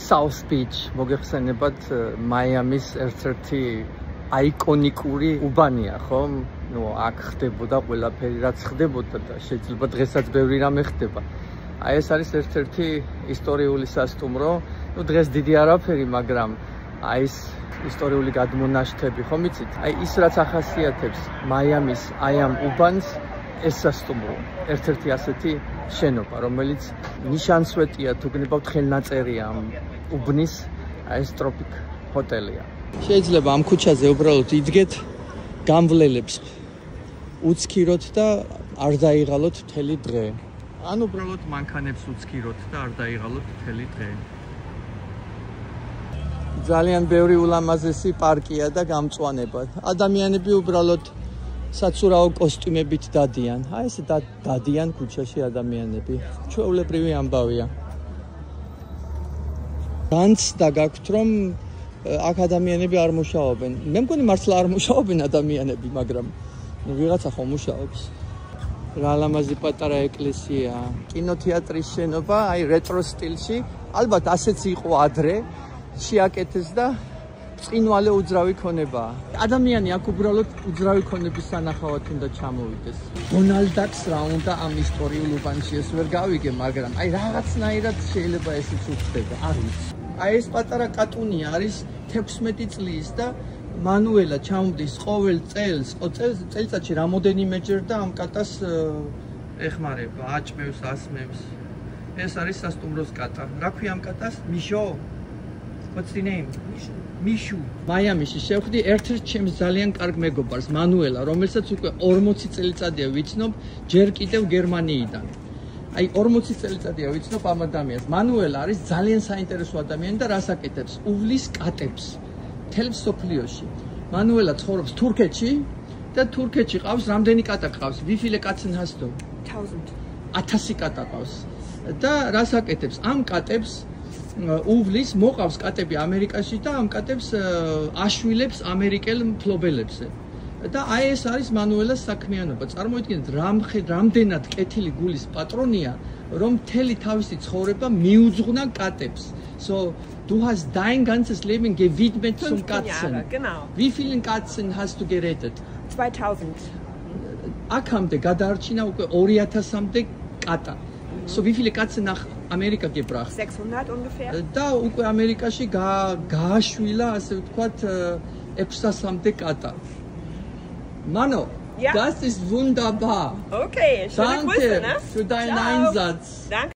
South Beach მოგეხსენებათ მაიამის ერთ-ერთი აიკონიკური უბანია, ხო? აქ ხდებოდა ყველაფერი, რაც ხდებოდა და შეიძლება დღესაც ბევრი რამე ხდება. აი ეს არის ერთ-ერთი ისტორიული სასტუმრო. დღეს დიდი არაფერი, მაგრამ აი ეს ისტორიული გადმონაშთები, ხო მიცით? აი ის რაც ახასიათებს მაიამის აი ამ უბანს, ეს სასტუმრო. ერთ-ერთი ასეთი შენობა, რომელიც ნიშანსვეტია, თუ გნებავთ ხელნაწერია ამ უბნის, აი ეს ტროპიკ ჰოტელია. შეიძლება ამ ქუჩაზე უბრალოდ იდგეთ, გამვლელებს უცქიროთ და არ დაიღალოთ მთელი დღე. ან უბრალოდ მანქანებს უცქიროთ და არ დაიღალოთ მთელი დღე. ძალიან ბევრი ულამაზესი პარკია და გამწვანება. ადამიანები უბრალოდ საცურაო კოსტიუმებით დადიან. აი ეს დადიან ქუჩაში ადამიანები. ჩვეულებრივი ამბავია. განც დაგაქვთ რომ აქ ადამიანები არ მუშაობენ. მე მგონი მართლა არ მუშაობენ ადამიანები, მაგრამ ვიღაცა ხომ მუშაობს. რა ლამაზი პატარა ეკლესია, კინოთეატრის შენობა, აი რეტრო სტილში. ალბათ ასეც იყო ადრე, შეაკეთეს და წინვალე უძრავი ქონება. ადამიანი აქ უბრალოდ უძრავი ქონების სანახავად უნდა ჩამოვიდეს. დონალდ დაკს რა უნდა ამ ისტორიულ უბანში ეს ვერ გავიგე, მაგრამ აი რაღაცნაირად შეიძლება ესეც უხდება, არ ვიცი. აი ეს პატარა კატუნია არის 16 წლის და მანუელა ჩამოდის ყოველ წელიწადში რამოდენიმეჯერ და ამ კატას ეხმარება, აჭმევს, ასმევს. ეს არის სასტუმროს კატა. რა ქვია ამ კატას? მიშო. What's the name? მიშუ. მაიამიში შევხვდი ერთ-ერთ ჩემს ძალიან კარგ მეგობარს, მანუელა, რომელსაც უკვე 40 წელიწადია ვიცნობ, ჯერ კიდევ გერმანიიდან. აი 40 წელიწადია ვიცნობ ამ ადამიანს. მანუელა არის ძალიან საინტერესო ადამიანი და რას აკეთებს? უვლის კატებს. მთელ მსოფლიოში. მანუელა ცხოვრობს თურქეთში და თურქეთში ყავს რამდენი კატა ყავს? Wie viele Katzen hast du? 1000 კატა ყავს. და რას აკეთებს? ამ კატებს უვლის, მოყავს კატები ამერიკაში და ამ კატებს აშვილებს ამერიკელ მფლობელებზე. და აი ეს არის მანუელას საქმიანობა. წარმოიდგინეთ, რამდენად კეთილი გულის პატრონია, რომ მთელი თავისი ცხოვრება მიუძღვნა კატებს. So, du hast dein ganzes Leben gewidmet zum Katzen. Genau. Wie vielen Katzen hast du gerettet? 2000. აქამდე გადაარჩინა უკვე 2000-მდე კატა. So, wie viele Katzen nach Amerika gebracht? 600 ungefähr. და უკვე ამერიკაში გააშვილა, ასე ვთქვათ, 600-მდე კატა. Mano, ja. Das ist wunderbar. Okay, schöne Grüße, ne? Danke für deinen Einsatz. Danke.